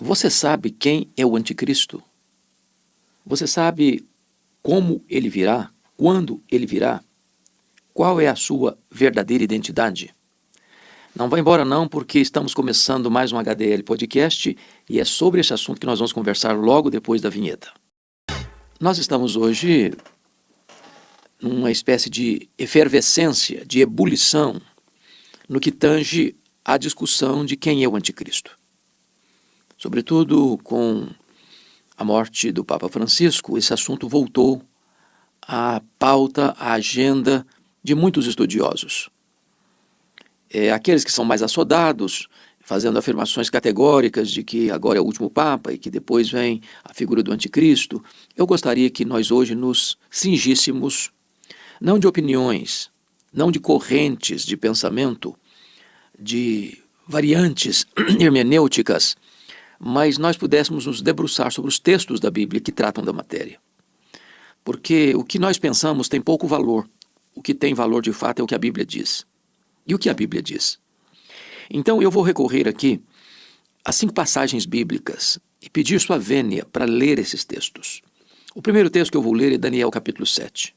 Você sabe quem é o anticristo? Você sabe como ele virá? Quando ele virá? Qual é a sua verdadeira identidade? Não vá embora não, porque estamos começando mais um HDL Podcast e é sobre esse assunto que nós vamos conversar logo depois da vinheta. Nós estamos hoje numa espécie de efervescência, de ebulição, no que tange à discussão de quem é o anticristo. Sobretudo com a morte do Papa Francisco, esse assunto voltou à pauta, à agenda de muitos estudiosos. Aqueles que são mais assodados, fazendo afirmações categóricas de que agora é o último Papa e que depois vem a figura do anticristo. Eu gostaria que nós hoje nos cingíssemos, não de opiniões, não de correntes de pensamento, de variantes hermenêuticas, mas nós pudéssemos nos debruçar sobre os textos da Bíblia que tratam da matéria. Porque o que nós pensamos tem pouco valor. O que tem valor de fato é o que a Bíblia diz. E o que a Bíblia diz? Então eu vou recorrer aqui a 5 passagens bíblicas e pedir sua vênia para ler esses textos. O primeiro texto que eu vou ler é Daniel capítulo 7.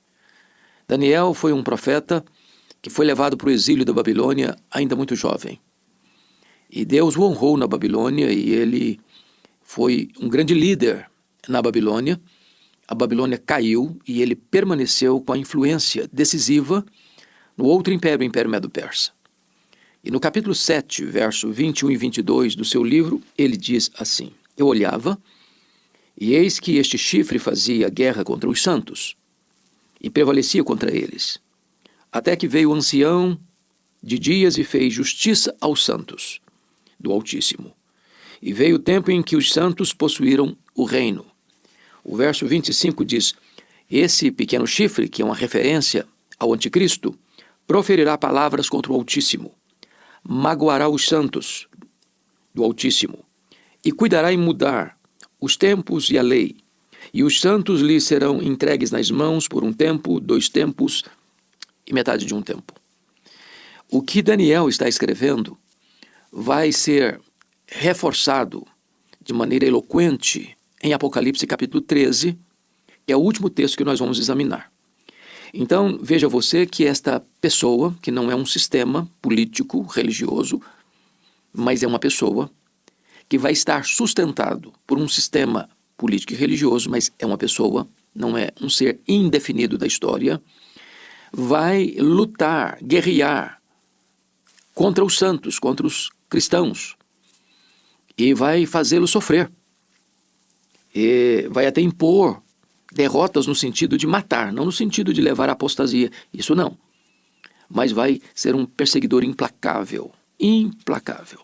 Daniel foi um profeta que foi levado para o exílio da Babilônia ainda muito jovem. E Deus o honrou na Babilônia e ele foi um grande líder na Babilônia. A Babilônia caiu e ele permaneceu com a influência decisiva no outro império, o Império Medo-Persa. E no capítulo 7, verso 21 e 22 do seu livro, ele diz assim: Eu olhava, e eis que este chifre fazia guerra contra os santos, e prevalecia contra eles, até que veio o ancião de dias e fez justiça aos santos do Altíssimo. E veio o tempo em que os santos possuíram o reino. O verso 25 diz: Esse pequeno chifre, que é uma referência ao anticristo, proferirá palavras contra o Altíssimo, magoará os santos do Altíssimo, e cuidará em mudar os tempos e a lei, e os santos lhe serão entregues nas mãos por um tempo, 2 tempos e metade de um tempo. O que Daniel está escrevendo vai ser reforçado de maneira eloquente em Apocalipse capítulo 13, que é o último texto que nós vamos examinar. Então, veja você que esta pessoa, que não é um sistema político, religioso, mas é uma pessoa que vai estar sustentado por um sistema político e religioso, mas é uma pessoa, não é um ser indefinido da história, vai lutar, guerrear contra os santos, contra os cristãos, e vai fazê-los sofrer, e vai até impor derrotas no sentido de matar, não no sentido de levar à apostasia, isso não, mas vai ser um perseguidor implacável, implacável.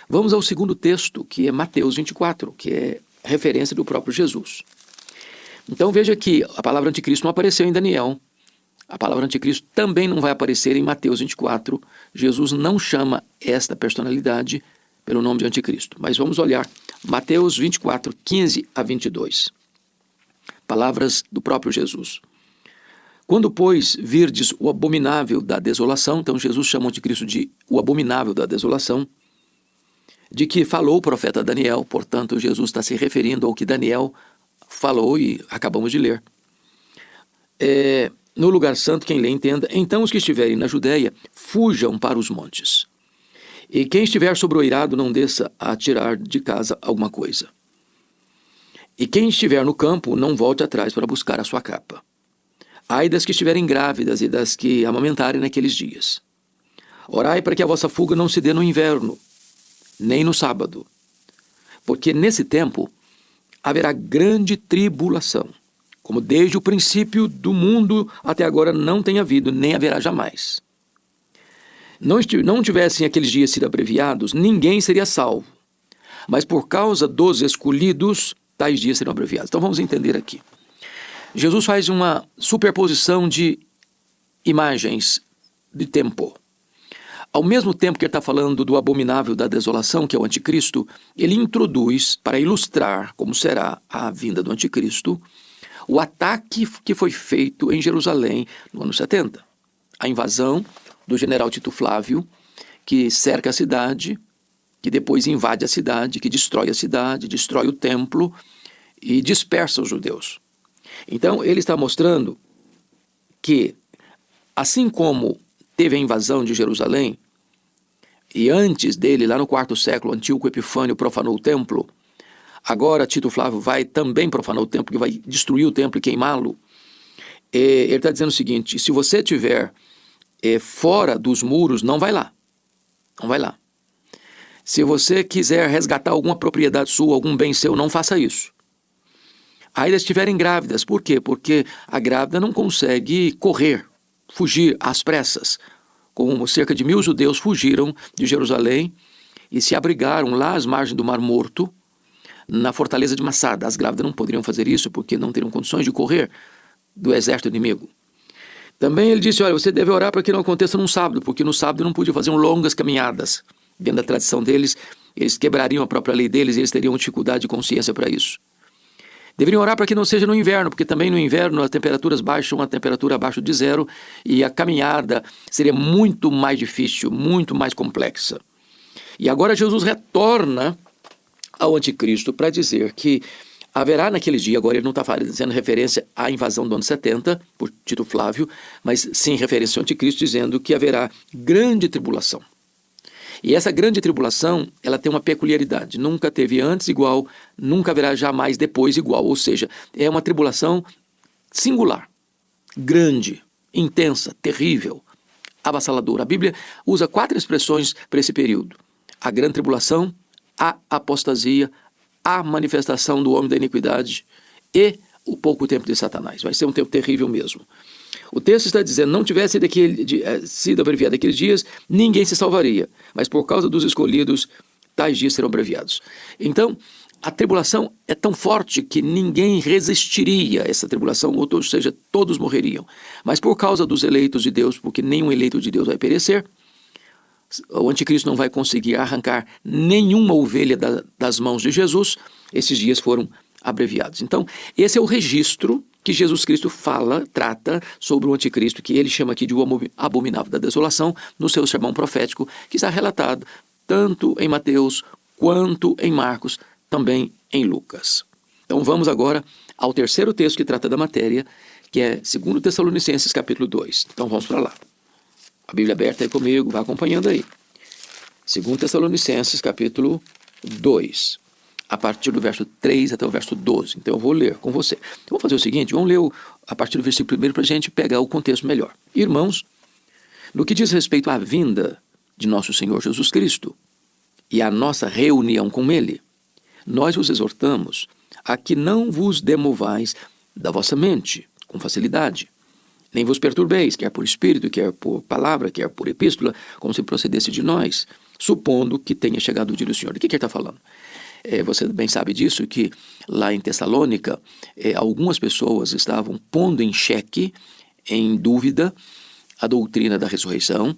Vamos ao segundo texto, que é Mateus 24, que é referência do próprio Jesus. Então veja que a palavra anticristo não apareceu em Daniel, a palavra anticristo também não vai aparecer em Mateus 24, Jesus não chama esta personalidade pelo nome de anticristo. Mas vamos olhar Mateus 24, 15 a 22. Palavras do próprio Jesus. Quando, pois, virdes o abominável da desolação, então Jesus chama o anticristo de o abominável da desolação, de que falou o profeta Daniel, portanto Jesus está se referindo ao que Daniel falou e acabamos de ler. No lugar santo, quem lê entenda, então os que estiverem na Judéia fujam para os montes. E quem estiver sobre o eirado não desça a tirar de casa alguma coisa. E quem estiver no campo não volte atrás para buscar a sua capa. Ai das que estiverem grávidas e das que amamentarem naqueles dias. Orai para que a vossa fuga não se dê no inverno, nem no sábado, porque nesse tempo haverá grande tribulação, como desde o princípio do mundo até agora não tem havido, nem haverá jamais. Não tivessem aqueles dias sido abreviados, ninguém seria salvo, mas por causa dos escolhidos, tais dias serão abreviados. Então vamos entender aqui. Jesus faz uma superposição de imagens de tempo. Ao mesmo tempo que ele está falando do abominável da desolação, que é o anticristo, ele introduz, para ilustrar como será a vinda do anticristo, o ataque que foi feito em Jerusalém no ano 70. A invasão do general Tito Flávio, que cerca a cidade, que depois invade a cidade, que destrói a cidade, destrói o templo e dispersa os judeus. Então ele está mostrando que, assim como teve a invasão de Jerusalém, e antes dele, lá no 4º século, Antíoco Epifânio profanou o templo, agora Tito Flávio vai também profanar o templo, que vai destruir o templo e queimá-lo. Ele está dizendo o seguinte: se você estiver fora dos muros, não vai lá. Não vai lá. Se você quiser resgatar alguma propriedade sua, algum bem seu, não faça isso. Ainda estiverem grávidas. Por quê? Porque a grávida não consegue correr, fugir às pressas. Como cerca de 1000 judeus fugiram de Jerusalém e se abrigaram lá às margens do Mar Morto, na fortaleza de Massada. As grávidas não poderiam fazer isso porque não teriam condições de correr do exército inimigo. Também ele disse: olha, você deve orar para que não aconteça num sábado, porque no sábado não podiam fazer longas caminhadas. Dentro da tradição deles, eles quebrariam a própria lei deles e eles teriam dificuldade de consciência para isso. Deveriam orar para que não seja no inverno, porque também no inverno as temperaturas baixam a temperatura abaixo de 0 e a caminhada seria muito mais difícil, muito mais complexa. E agora Jesus retorna ao anticristo para dizer que haverá naquele dia, agora ele não está fazendo referência à invasão do ano 70, por Tito Flávio, mas sim referência ao anticristo, dizendo que haverá grande tribulação. E essa grande tribulação, ela tem uma peculiaridade: nunca teve antes igual, nunca haverá jamais depois igual. Ou seja, é uma tribulação singular, grande, intensa, terrível, avassaladora. A Bíblia usa 4 expressões para esse período: a grande tribulação, a apostasia, a manifestação do homem da iniquidade e o pouco tempo de Satanás. Vai ser um tempo terrível mesmo. O texto está dizendo: não tivesse sido abreviado aqueles dias, ninguém se salvaria, mas por causa dos escolhidos, tais dias serão abreviados. Então, a tribulação é tão forte que ninguém resistiria a essa tribulação, ou seja, todos morreriam. Mas por causa dos eleitos de Deus, porque nenhum eleito de Deus vai perecer, o anticristo não vai conseguir arrancar nenhuma ovelha das mãos de Jesus. Esses dias foram abreviados. Então, esse é o registro que Jesus Cristo trata sobre o anticristo, que ele chama aqui de o abominável da desolação, no seu sermão profético, que está relatado tanto em Mateus quanto em Marcos, também em Lucas. Então vamos agora ao terceiro texto que trata da matéria, que é 2 Tessalonicenses capítulo 2. Então vamos para lá. A Bíblia aberta aí comigo, vai acompanhando aí. 2 Tessalonicenses capítulo 2. A partir do verso 3 até o verso 12. Então eu vou ler com você. Então vamos fazer o seguinte: vamos ler a partir do versículo 1 para a gente pegar o contexto melhor. Irmãos, no que diz respeito à vinda de nosso Senhor Jesus Cristo e à nossa reunião com Ele, nós vos exortamos a que não vos demovais da vossa mente com facilidade, nem vos perturbeis, quer por espírito, quer por palavra, quer por epístola, como se procedesse de nós, supondo que tenha chegado o dia do Senhor. De que ele está falando? Você bem sabe disso, que lá em Tessalônica, algumas pessoas estavam pondo em xeque, em dúvida, a doutrina da ressurreição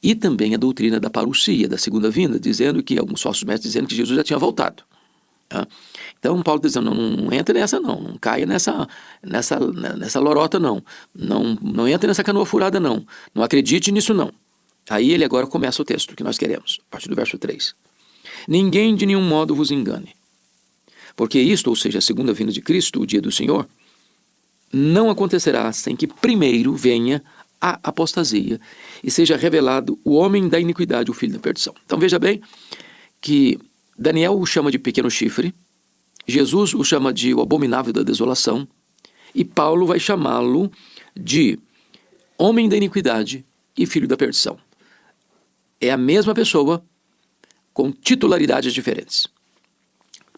e também a doutrina da parousia, da segunda vinda, dizendo que, alguns falsos mestres dizendo que Jesus já tinha voltado. Tá? Então Paulo está dizendo: não entra nessa não caia nessa lorota não entre nessa canoa furada não acredite nisso não. Aí ele agora começa o texto que nós queremos, a partir do verso 3. Ninguém de nenhum modo vos engane, porque isto, ou seja, a segunda vinda de Cristo, o dia do Senhor, não acontecerá sem que primeiro venha a apostasia e seja revelado o homem da iniquidade, o filho da perdição. Então veja bem que Daniel o chama de pequeno chifre, Jesus o chama de o abominável da desolação, e Paulo vai chamá-lo de homem da iniquidade e filho da perdição. É a mesma pessoa, com titularidades diferentes.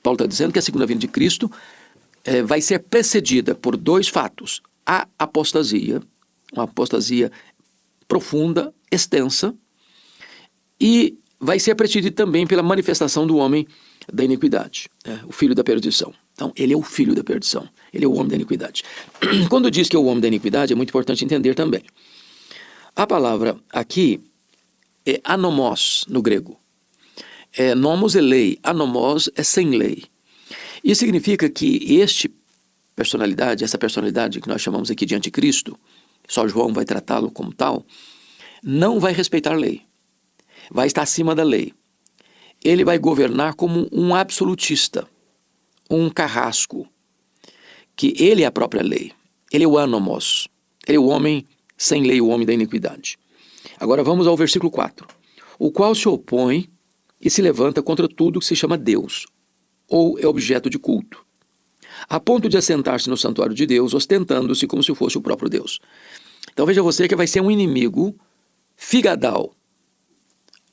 Paulo está dizendo que a segunda vinda de Cristo vai ser precedida por 2 fatos: a apostasia, uma apostasia profunda, extensa, e vai ser precedida também pela manifestação do homem da iniquidade, o filho da perdição. Então, ele é o filho da perdição, ele é o homem da iniquidade. Quando diz que é o homem da iniquidade, é muito importante entender também. A palavra aqui é anomos no grego. Nomos é lei, anomos é sem lei. Isso significa que essa personalidade que nós chamamos aqui de anticristo, só João vai tratá-lo como tal, não vai respeitar lei, vai estar acima da lei. ele vai governar como um absolutista, um carrasco, que ele é a própria lei. Ele é o anomos, ele é o homem sem lei, o homem da iniquidade. Agora vamos ao versículo 4. O qual se opõe e se levanta contra tudo que se chama Deus, ou é objeto de culto, a ponto de assentar-se no santuário de Deus, ostentando-se como se fosse o próprio Deus. Então veja você que vai ser um inimigo figadal,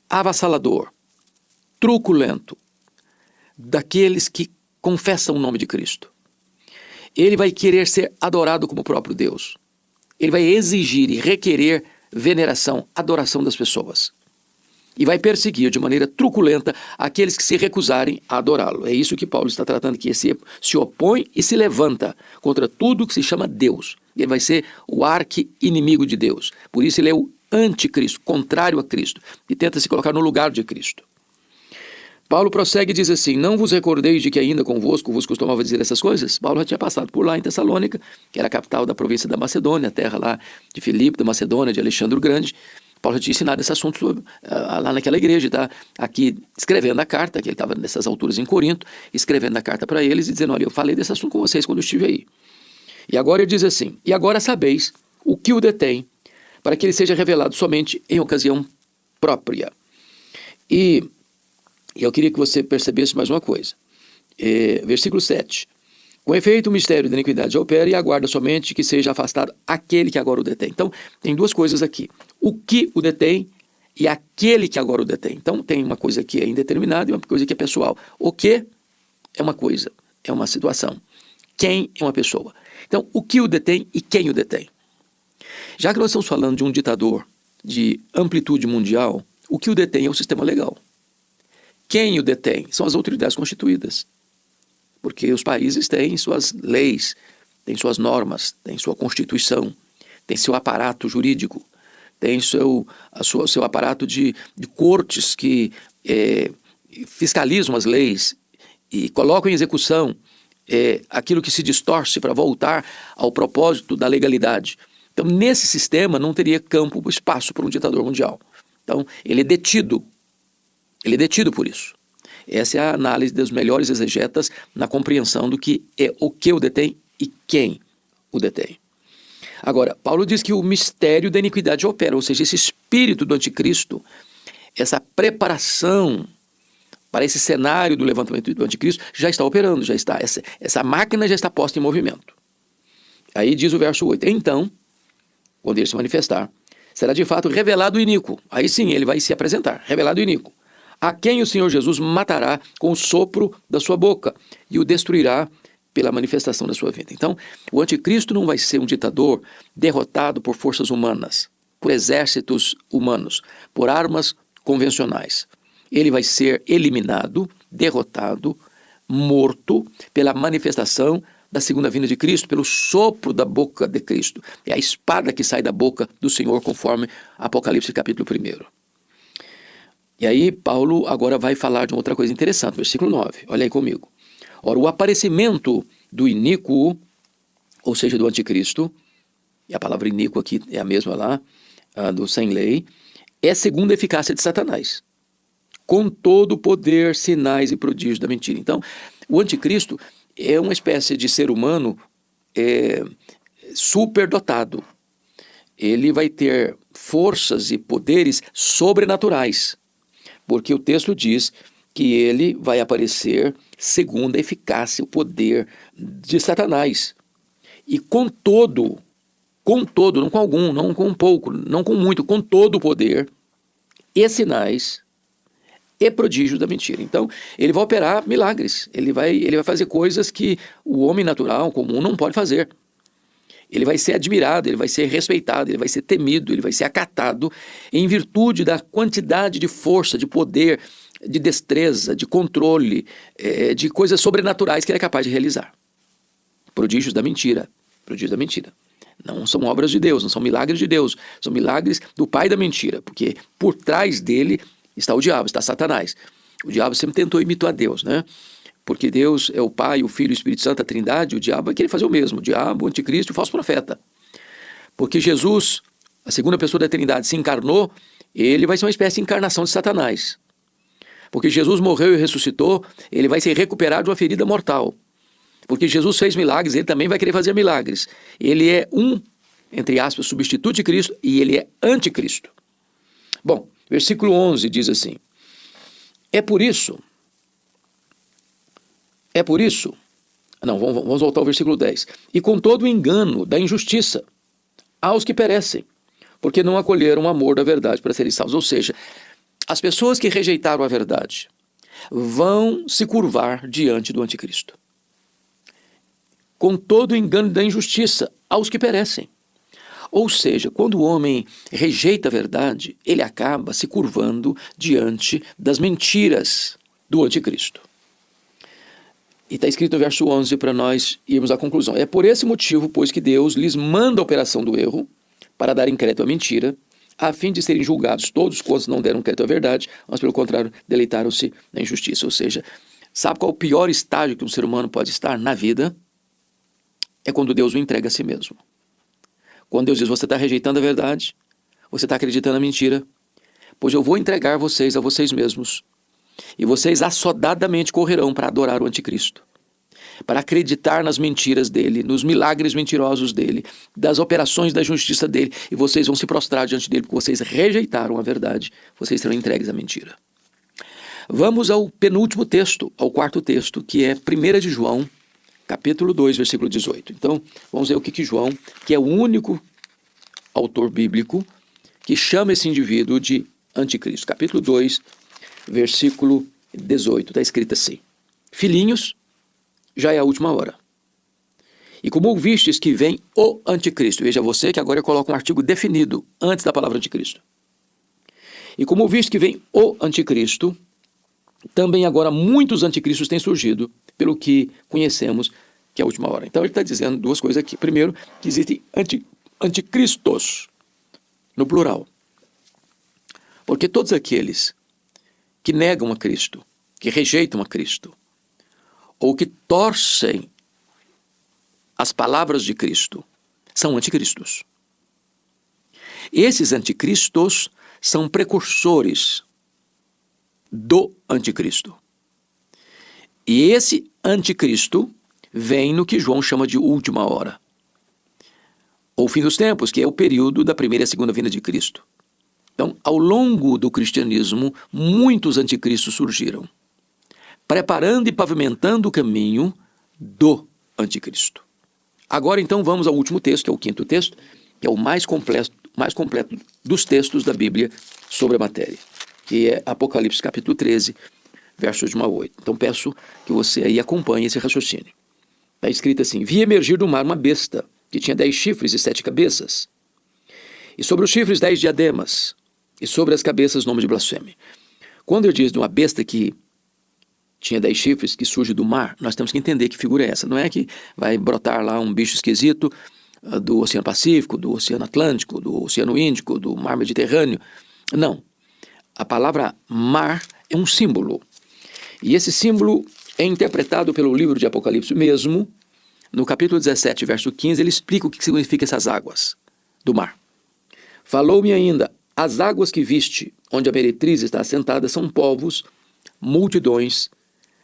avassalador, truculento, daqueles que confessam o nome de Cristo. Ele vai querer ser adorado como o próprio Deus. Ele vai exigir e requerer veneração, adoração das pessoas. E vai perseguir de maneira truculenta aqueles que se recusarem a adorá-lo. É isso que Paulo está tratando aqui. Se opõe e se levanta contra tudo que se chama Deus. Ele vai ser o arqui-inimigo de Deus. Por isso ele é o anticristo, contrário a Cristo, e tenta se colocar no lugar de Cristo. Paulo prossegue e diz assim: não vos recordeis de que ainda convosco vos costumava dizer essas coisas? Paulo já tinha passado por lá em Tessalônica, que era a capital da província da Macedônia, a terra lá de Filipe, da Macedônia, de Alexandre o Grande. Paulo já tinha ensinado esse assunto lá naquela igreja, tá? Aqui escrevendo a carta, que ele estava nessas alturas em Corinto, escrevendo a carta para eles e dizendo: olha, eu falei desse assunto com vocês quando eu estive aí. E agora ele diz assim: e agora sabeis o que o detém, para que ele seja revelado somente em ocasião própria. E eu queria que você percebesse mais uma coisa. Versículo 7. Com efeito, o mistério da iniquidade opera e aguarda somente que seja afastado aquele que agora o detém. Então, tem duas coisas aqui. O que o detém e aquele que agora o detém. Então, tem uma coisa que é indeterminada e uma coisa que é pessoal. O que é uma coisa, é uma situação. Quem é uma pessoa. Então, o que o detém e quem o detém. Já que nós estamos falando de um ditador de amplitude mundial, o que o detém é o sistema legal. Quem o detém são as autoridades constituídas. Porque os países têm suas leis, têm suas normas, têm sua constituição, têm seu aparato jurídico, têm seu aparato de cortes que fiscalizam as leis e colocam em execução aquilo que se distorce para voltar ao propósito da legalidade. Então, nesse sistema não teria campo, espaço para um ditador mundial. Então, ele é detido por isso. Essa é a análise dos melhores exegetas na compreensão do que é o que o detém e quem o detém. Agora, Paulo diz que o mistério da iniquidade opera, ou seja, esse espírito do anticristo, essa preparação para esse cenário do levantamento do anticristo já está operando, já está, essa máquina já está posta em movimento. Aí diz o verso 8, então, quando ele se manifestar, será de fato revelado o iníquo. Aí sim, ele vai se apresentar, revelado o iníquo. A quem o Senhor Jesus matará com o sopro da sua boca e o destruirá pela manifestação da sua vida. Então, o anticristo não vai ser um ditador derrotado por forças humanas, por exércitos humanos, por armas convencionais. Ele vai ser eliminado, derrotado, morto pela manifestação da segunda vinda de Cristo, pelo sopro da boca de Cristo. É a espada que sai da boca do Senhor, conforme Apocalipse capítulo 1. E aí Paulo agora vai falar de uma outra coisa interessante, versículo 9, olha aí comigo. Ora, o aparecimento do iníquo, ou seja, do anticristo, e a palavra iníquo aqui é a mesma lá, do sem lei, é segundo a eficácia de Satanás, com todo o poder, sinais e prodígios da mentira. Então, o anticristo é uma espécie de ser humano superdotado. Ele vai ter forças e poderes sobrenaturais, porque o texto diz que ele vai aparecer segundo a eficácia, o poder de Satanás. E com todo, não com algum, não com pouco, não com muito, com todo o poder e sinais e prodígios da mentira. Então, ele vai operar milagres, ele vai fazer coisas que o homem natural, comum, não pode fazer. Ele vai ser admirado, ele vai ser respeitado, ele vai ser temido, ele vai ser acatado em virtude da quantidade de força, de poder, de destreza, de controle, de coisas sobrenaturais que ele é capaz de realizar. Prodígios da mentira. Prodígios da mentira. Não são obras de Deus, não são milagres de Deus, são milagres do pai da mentira, porque por trás dele está o diabo, está Satanás. O diabo sempre tentou imitar Deus, né? Porque Deus é o Pai, o Filho e o Espírito Santo, a Trindade, o diabo vai querer fazer o mesmo. O diabo, o anticristo e o falso profeta. Porque Jesus, a segunda pessoa da Trindade, se encarnou, ele vai ser uma espécie de encarnação de Satanás. Porque Jesus morreu e ressuscitou, ele vai se recuperar de uma ferida mortal. Porque Jesus fez milagres, ele também vai querer fazer milagres. Ele é entre aspas, substituto de Cristo e ele é anticristo. Bom, versículo 11 diz assim: É por isso... Não, vamos voltar ao versículo 10. E com todo o engano da injustiça aos que perecem, porque não acolheram o amor da verdade para serem salvos. Ou seja, as pessoas que rejeitaram a verdade vão se curvar diante do anticristo. Com todo o engano da injustiça aos que perecem. Ou seja, quando o homem rejeita a verdade, ele acaba se curvando diante das mentiras do anticristo. E está escrito no verso 11 para nós irmos à conclusão. É por esse motivo, pois, que Deus lhes manda a operação do erro, para darem crédito à mentira, a fim de serem julgados todos quantos não deram crédito à verdade, mas pelo contrário, deleitaram-se na injustiça. Ou seja, sabe qual é o pior estágio que um ser humano pode estar na vida? É quando Deus o entrega a si mesmo. Quando Deus diz, você está rejeitando a verdade, você está acreditando na mentira, pois eu vou entregar vocês a vocês mesmos, e vocês assodadamente correrão para adorar o anticristo, para acreditar nas mentiras dele, nos milagres mentirosos dele, das operações da justiça dele, e vocês vão se prostrar diante dele, porque vocês rejeitaram a verdade, vocês serão entregues à mentira. Vamos ao penúltimo texto, ao quarto texto, que é 1 de João, capítulo 2, versículo 18. Então, vamos ver o que João, que é o único autor bíblico que chama esse indivíduo de anticristo. Capítulo 2, versículo 18, está escrito assim: Filhinhos, já é a última hora. E como ouvistes que vem o anticristo, veja você que agora eu coloco um artigo definido antes da palavra anticristo. E como ouviste que vem o anticristo, também agora muitos anticristos têm surgido, pelo que conhecemos que é a última hora. Então ele está dizendo duas coisas aqui. Primeiro, que existem anticristos, no plural. Porque todos aqueles que negam a Cristo, que rejeitam a Cristo, ou que torcem as palavras de Cristo, são anticristos. Esses anticristos são precursores do anticristo. E esse anticristo vem no que João chama de última hora, ou fim dos tempos, que é o período da primeira e segunda vinda de Cristo. Então, ao longo do cristianismo, muitos anticristos surgiram, preparando e pavimentando o caminho do anticristo. Agora, então, vamos ao último texto, que é o quinto texto, que é o mais completo dos textos da Bíblia sobre a matéria, que é Apocalipse capítulo 13, versos de 1 a 8. Então peço que você aí acompanhe esse raciocínio. Está escrito assim: Vi emergir do mar uma besta, que tinha 10 chifres e 7 cabeças, e sobre os chifres 10 diademas, e sobre as cabeças nome de blasfêmia. Quando eu diz de uma besta que tinha 10 chifres, que surge do mar, nós temos que entender que figura é essa. Não é que vai brotar lá um bicho esquisito do Oceano Pacífico, do Oceano Atlântico, do Oceano Índico, do Mar Mediterrâneo. Não. A palavra mar é um símbolo. E esse símbolo é interpretado pelo livro de Apocalipse mesmo. No capítulo 17, verso 15, ele explica o que significa essas águas do mar. Falou-me ainda: as águas que viste, onde a meretriz está assentada, são povos, multidões,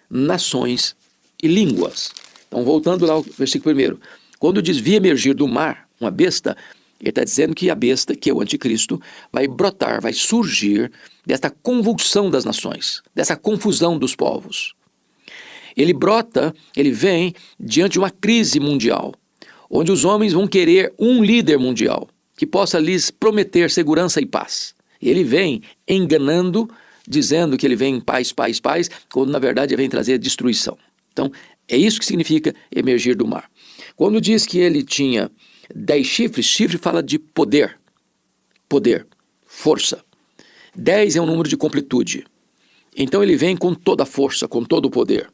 nações e línguas. Então, voltando lá ao versículo 1. Quando diz vi emergir do mar uma besta, ele está dizendo que a besta, que é o anticristo, vai brotar, vai surgir desta convulsão das nações, dessa confusão dos povos. Ele brota, ele vem diante de uma crise mundial, onde os homens vão querer um líder mundial, que possa lhes prometer segurança e paz. E ele vem enganando, dizendo que ele vem em paz, paz, paz, quando na verdade ele vem trazer destruição. Então, é isso que significa emergir do mar. Quando diz que ele tinha 10 chifres, chifre fala de poder, força. 10 é um número de completude. Então ele vem com toda a força, com todo o poder.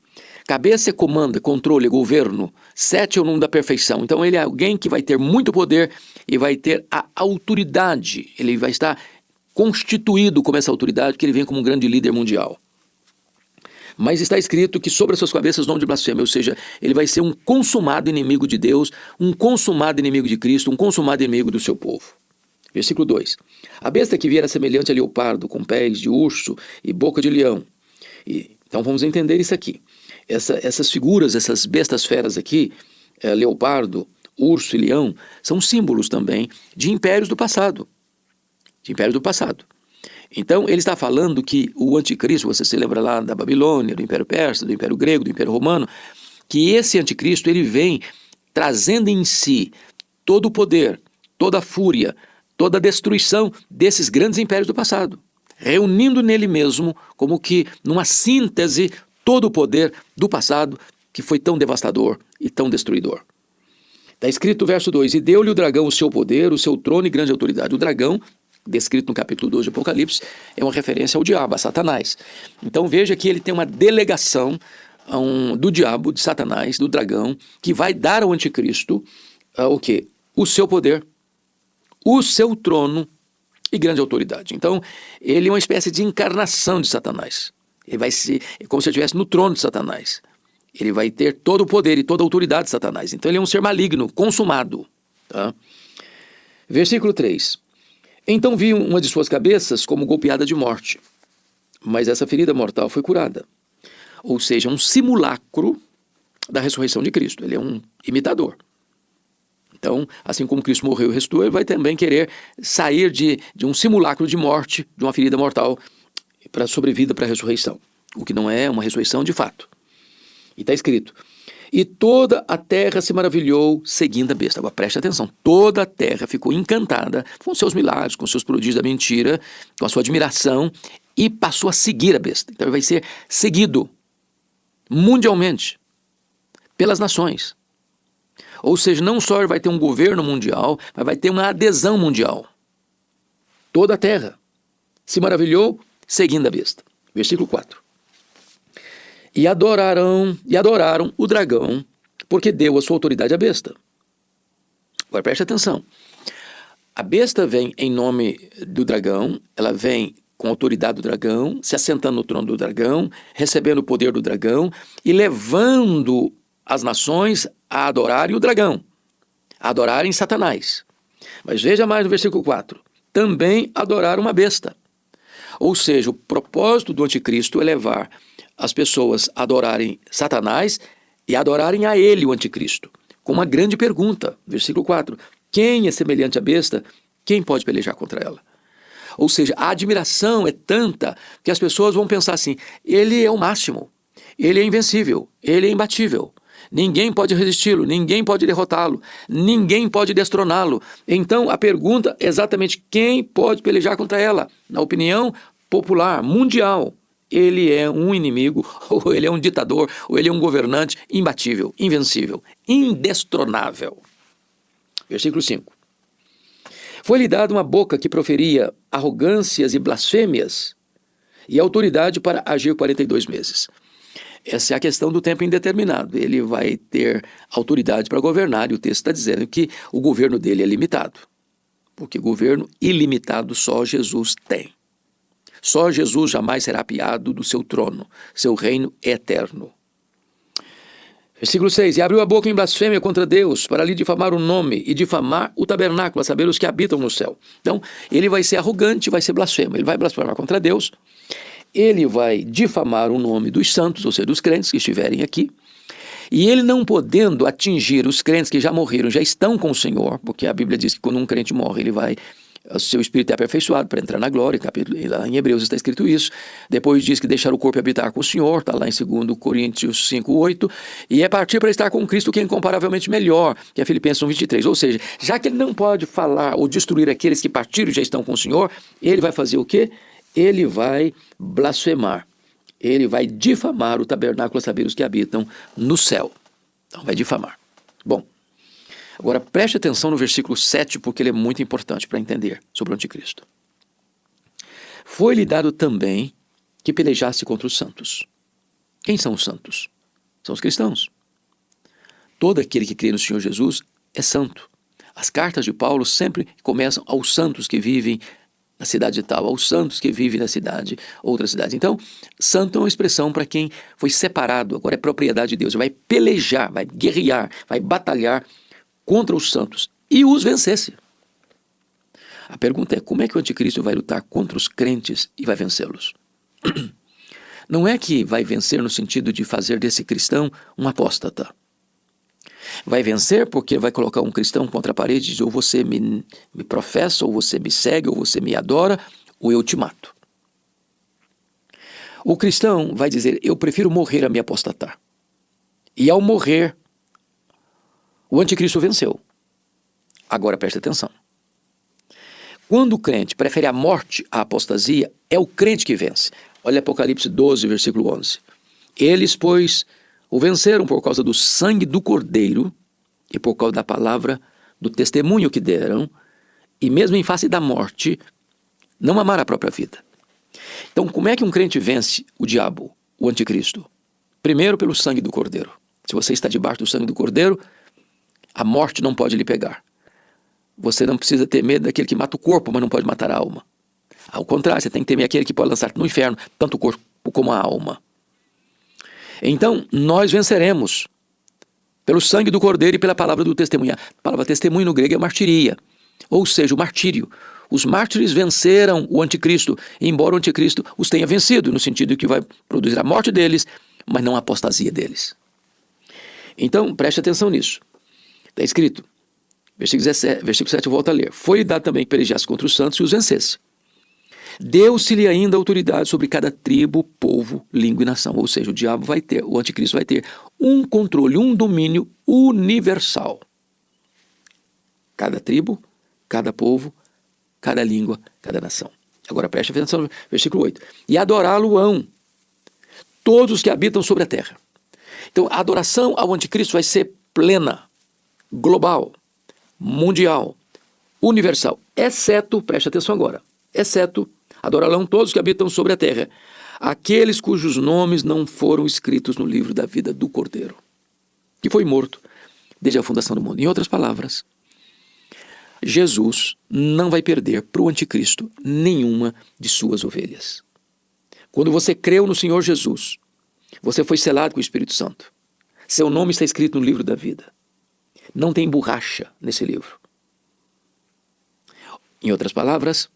Cabeça é comanda, controle, governo. 7 é o número da perfeição. Então ele é alguém que vai ter muito poder e vai ter a autoridade. Ele vai estar constituído como essa autoridade, que ele vem como um grande líder mundial. Mas está escrito que sobre as suas cabeças nome de blasfêmia, ou seja, ele vai ser um consumado inimigo de Deus, um consumado inimigo de Cristo, um consumado inimigo do seu povo. Versículo 2. A besta que viera semelhante a leopardo, com pés de urso e boca de leão. Então vamos entender isso aqui. Essas figuras, essas bestas feras aqui, leopardo, urso e leão, são símbolos também de impérios do passado. De impérios do passado. Então ele está falando que o anticristo, você se lembra lá da Babilônia, do Império Persa, do Império Grego, do Império Romano, que esse anticristo ele vem trazendo em si todo o poder, toda a fúria, toda a destruição desses grandes impérios do passado, reunindo nele mesmo, como que numa síntese, todo o poder do passado que foi tão devastador e tão destruidor. Está escrito no verso 2, e deu-lhe o dragão o seu poder, o seu trono e grande autoridade. O dragão, descrito no capítulo 2 de Apocalipse, é uma referência ao diabo, a Satanás. Então veja que ele tem uma delegação do diabo, de Satanás, do dragão, que vai dar ao anticristo o quê? O seu poder, o seu trono e grande autoridade. Então, ele é uma espécie de encarnação de Satanás. Ele vai ser como se ele estivesse no trono de Satanás. Ele vai ter todo o poder e toda a autoridade de Satanás. Então, ele é um ser maligno, consumado. Tá? Versículo 3. Então vi uma de suas cabeças como golpeada de morte, mas essa ferida mortal foi curada. Ou seja, um simulacro da ressurreição de Cristo. Ele é um imitador. Então, assim como Cristo morreu e ressuscitou, ele vai também querer sair de um simulacro de morte, de uma ferida mortal, para a sobrevida, para a ressurreição. O que não é uma ressurreição de fato. E está escrito, e toda a terra se maravilhou seguindo a besta. Agora preste atenção, toda a terra ficou encantada com seus milagres, com seus prodígios da mentira, com a sua admiração, e passou a seguir a besta. Então ele vai ser seguido mundialmente, pelas nações. Ou seja, não só vai ter um governo mundial, mas vai ter uma adesão mundial. Toda a terra se maravilhou seguindo a besta. Versículo 4. E adoraram o dragão, porque deu a sua autoridade à besta. Agora preste atenção. A besta vem em nome do dragão, ela vem com a autoridade do dragão, se assentando no trono do dragão, recebendo o poder do dragão e levando as nações a adorarem o dragão, a adorarem Satanás. Mas veja mais no versículo 4. Também adoraram uma besta. Ou seja, o propósito do anticristo é levar as pessoas a adorarem Satanás e adorarem a ele, o anticristo. Com uma grande pergunta, versículo 4. Quem é semelhante à besta? Quem pode pelejar contra ela? Ou seja, a admiração é tanta que as pessoas vão pensar assim, ele é o máximo, ele é invencível, ele é imbatível. Ninguém pode resisti-lo, ninguém pode derrotá-lo, ninguém pode destroná-lo. Então a pergunta é exatamente quem pode pelejar contra ela? Na opinião popular, mundial, ele é um inimigo, ou ele é um ditador, ou ele é um governante imbatível, invencível, indestronável. Versículo 5. Foi-lhe dada uma boca que proferia arrogâncias e blasfêmias e autoridade para agir 42 meses. Essa é a questão do tempo indeterminado. Ele vai ter autoridade para governar e o texto está dizendo que o governo dele é limitado. Porque governo ilimitado só Jesus tem. Só Jesus jamais será apiado do seu trono. Seu reino é eterno. Versículo 6. E abriu a boca em blasfêmia contra Deus para lhe difamar o nome e difamar o tabernáculo, a saber os que habitam no céu. Então ele vai ser arrogante, vai ser blasfemo. Ele vai blasfemar contra Deus. Ele vai difamar o nome dos santos, ou seja, dos crentes que estiverem aqui, e ele não podendo atingir os crentes que já morreram, já estão com o Senhor, porque a Bíblia diz que quando um crente morre, o seu espírito é aperfeiçoado para entrar na glória, lá em Hebreus está escrito isso, depois diz que deixar o corpo habitar com o Senhor, está lá em 2 Coríntios 5:8, e é partir para estar com Cristo que é incomparavelmente melhor, que é Filipenses 1:23, ou seja, já que ele não pode falar ou destruir aqueles que partiram e já estão com o Senhor, ele vai fazer o quê? Ele vai blasfemar, ele vai difamar o tabernáculo, a saber os que habitam no céu. Então vai difamar. Bom, agora preste atenção no versículo 7, porque ele é muito importante para entender sobre o anticristo. Foi-lhe dado também que pelejasse contra os santos. Quem são os santos? São os cristãos. Todo aquele que crê no Senhor Jesus é santo. As cartas de Paulo sempre começam aos santos que vivem na cidade tal, aos santos que vivem na cidade, outra cidade. Então, santo é uma expressão para quem foi separado, agora é propriedade de Deus, vai pelejar, vai guerrear, vai batalhar contra os santos e os vencesse. A pergunta é, como é que o anticristo vai lutar contra os crentes e vai vencê-los? não é que vai vencer no sentido de fazer desse cristão um apóstata. Vai vencer porque vai colocar um cristão contra a parede e diz: ou você me professa, ou você me segue, ou você me adora, ou eu te mato. O cristão vai dizer: eu prefiro morrer a me apostatar. E ao morrer, o anticristo venceu. Agora preste atenção. Quando o crente prefere a morte à apostasia, é o crente que vence. Olha Apocalipse 12, versículo 11. Eles, pois, o venceram por causa do sangue do Cordeiro e por causa da palavra do testemunho que deram, e mesmo em face da morte, não amaram a própria vida. Então, como é que um crente vence o diabo, o anticristo? Primeiro, pelo sangue do Cordeiro. Se você está debaixo do sangue do Cordeiro, a morte não pode lhe pegar. Você não precisa ter medo daquele que mata o corpo, mas não pode matar a alma. Ao contrário, você tem que temer aquele que pode lançar no inferno, tanto o corpo como a alma. Então, nós venceremos pelo sangue do Cordeiro e pela palavra do testemunho. A palavra testemunho no grego é martiria, ou seja, o martírio. Os mártires venceram o anticristo, embora o anticristo os tenha vencido, no sentido de que vai produzir a morte deles, mas não a apostasia deles. Então, preste atenção nisso. Está escrito, versículo 7, eu volto a ler. Foi-lhe dado também que pelejasse contra os santos e os vencesse. Deu-se-lhe ainda autoridade sobre cada tribo, povo, língua e nação. Ou seja, o diabo vai ter, o anticristo vai ter um controle, um domínio universal. Cada tribo, cada povo, cada língua, cada nação. Agora preste atenção no versículo 8. E adorá-lo-ão todos os que habitam sobre a terra. Então a adoração ao anticristo vai ser plena, global, mundial, universal, exceto, preste atenção agora, exceto adorá-lo todos que habitam sobre a terra, aqueles cujos nomes não foram escritos no livro da vida do Cordeiro, que foi morto desde a fundação do mundo. Em outras palavras, Jesus não vai perder para o anticristo nenhuma de suas ovelhas. Quando você creu no Senhor Jesus, você foi selado com o Espírito Santo. Seu nome está escrito no livro da vida. Não tem borracha nesse livro. Em outras palavras,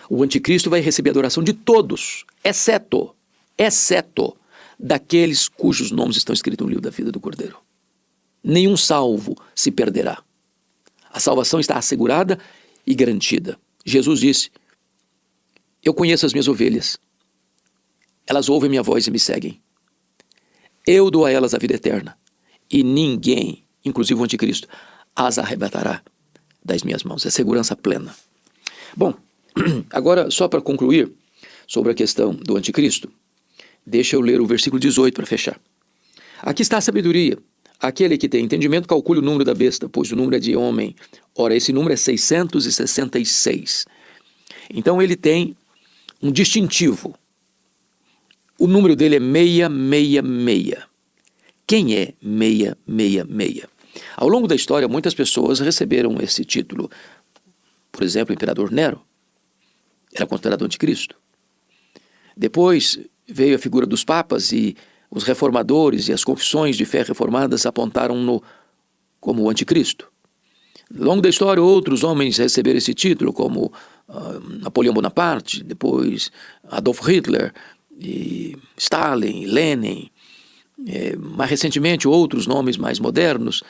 o anticristo vai receber a adoração de todos, exceto daqueles cujos nomes estão escritos no livro da vida do Cordeiro. Nenhum salvo se perderá. A salvação está assegurada e garantida. Jesus disse: eu conheço as minhas ovelhas. Elas ouvem minha voz e me seguem. Eu dou a elas a vida eterna. E ninguém, inclusive o anticristo, as arrebatará das minhas mãos. É segurança plena. Bom, agora só para concluir sobre a questão do anticristo, deixa eu ler o versículo 18 para fechar. Aqui está a sabedoria. Aquele que tem entendimento calcule o número da besta, pois o número é de homem. Ora, esse número é 666. Então ele tem um distintivo. O número dele é 666. Quem é 666? Ao longo da história, muitas pessoas receberam esse título. Por exemplo, o imperador Nero era considerado anticristo. Depois veio a figura dos papas e os reformadores e as confissões de fé reformadas apontaram-no como o anticristo. Ao longo da história, outros homens receberam esse título, como Napoleão Bonaparte, depois Adolf Hitler, e Stalin, Lenin, mais recentemente outros nomes mais modernos.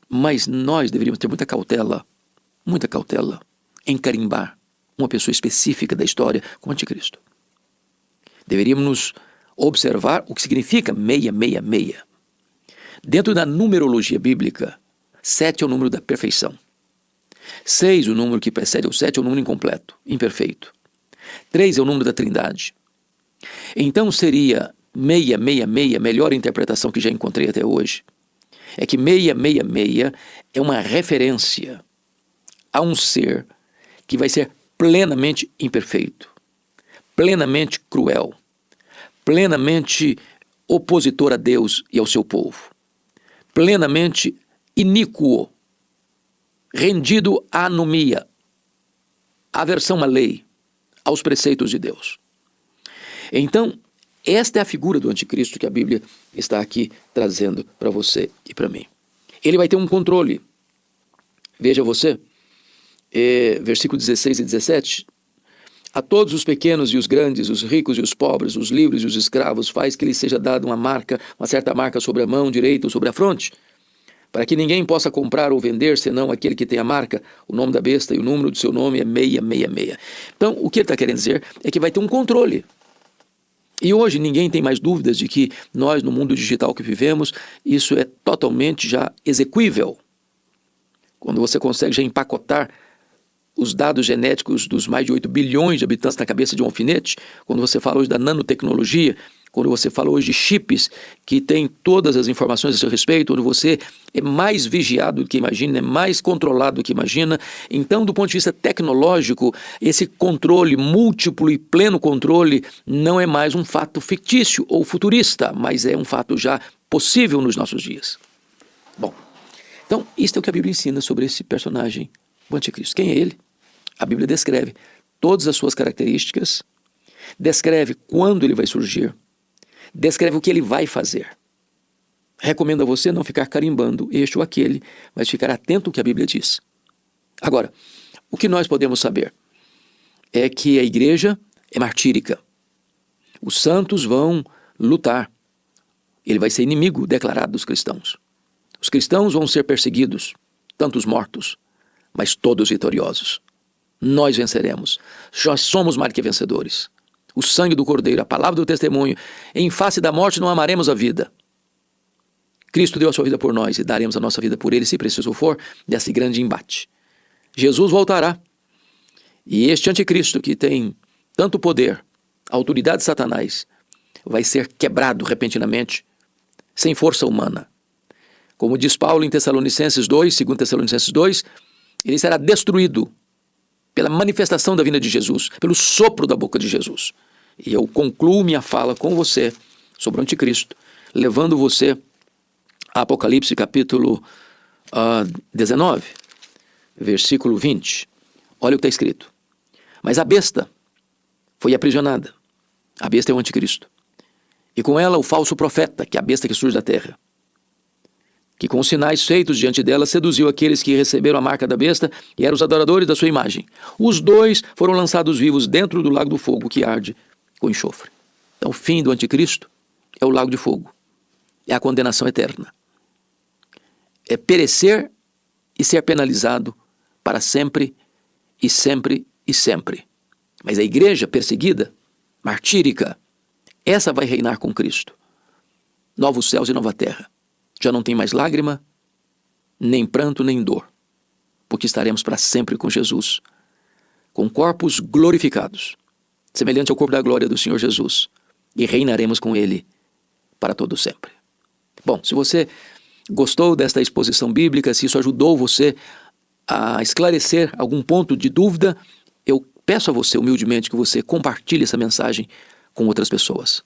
Mas nós deveríamos ter muita cautela em carimbar uma pessoa específica da história como anticristo. Deveríamos observar o que significa 666. Dentro da numerologia bíblica, 7 é o número da perfeição. 6, o número que precede o 7, é o número incompleto, imperfeito. 3 é o número da Trindade. Então seria 666, a melhor interpretação que já encontrei até hoje, é que 666 é uma referência a um ser que vai ser plenamente imperfeito, plenamente cruel, plenamente opositor a Deus e ao seu povo, plenamente iníquo, rendido à anomia, aversão à lei, aos preceitos de Deus. Então, esta é a figura do anticristo que a Bíblia está aqui trazendo para você e para mim. Ele vai ter um controle. Veja você, versículo 16 e 17. A todos os pequenos e os grandes, os ricos e os pobres, os livres e os escravos, faz que lhes seja dada uma marca, uma certa marca sobre a mão direita ou sobre a fronte, para que ninguém possa comprar ou vender, senão aquele que tem a marca, o nome da besta e o número do seu nome é 666. Então, o que ele está querendo dizer é que vai ter um controle. E hoje ninguém tem mais dúvidas de que nós, no mundo digital que vivemos, isso é totalmente já execuível. Quando você consegue já empacotar os dados genéticos dos mais de 8 bilhões de habitantes na cabeça de um alfinete, quando você fala hoje da nanotecnologia, quando você fala hoje de chips que têm todas as informações a seu respeito, quando você é mais vigiado do que imagina, é mais controlado do que imagina, então do ponto de vista tecnológico, esse controle múltiplo e pleno controle não é mais um fato fictício ou futurista, mas é um fato já possível nos nossos dias. Bom, então isto é o que a Bíblia ensina sobre esse personagem, o anticristo. Quem é ele? A Bíblia descreve todas as suas características, descreve quando ele vai surgir, descreve o que ele vai fazer. Recomendo a você não ficar carimbando este ou aquele, mas ficar atento ao que a Bíblia diz. Agora, o que nós podemos saber é que a igreja é martírica. Os santos vão lutar. Ele vai ser inimigo declarado dos cristãos. Os cristãos vão ser perseguidos, tantos mortos, mas todos vitoriosos. Nós venceremos. Nós somos mais que vencedores. O sangue do Cordeiro, a palavra do testemunho, em face da morte não amaremos a vida. Cristo deu a sua vida por nós e daremos a nossa vida por ele, se preciso for, desse grande embate. Jesus voltará. E este anticristo que tem tanto poder, a autoridade de Satanás, vai ser quebrado repentinamente, sem força humana. Como diz Paulo em Tessalonicenses 2, 2 Tessalonicenses 2, ele será destruído pela manifestação da vinda de Jesus, pelo sopro da boca de Jesus. E eu concluo minha fala com você sobre o anticristo, levando você a Apocalipse capítulo 19, versículo 20. Olha o que está escrito. Mas a besta foi aprisionada. A besta é o anticristo. E com ela o falso profeta, que é a besta que surge da terra, que com os sinais feitos diante dela seduziu aqueles que receberam a marca da besta e eram os adoradores da sua imagem. Os dois foram lançados vivos dentro do lago do fogo que arde com enxofre. Então o fim do anticristo é o lago de fogo. É a condenação eterna. É perecer e ser penalizado para sempre e sempre e sempre. Mas a igreja perseguida, martírica, essa vai reinar com Cristo. Novos céus e nova terra. Já não tem mais lágrima, nem pranto, nem dor, porque estaremos para sempre com Jesus, com corpos glorificados, semelhante ao corpo da glória do Senhor Jesus, e reinaremos com Ele para todo sempre. Bom, se você gostou desta exposição bíblica, se isso ajudou você a esclarecer algum ponto de dúvida, eu peço a você humildemente que você compartilhe essa mensagem com outras pessoas.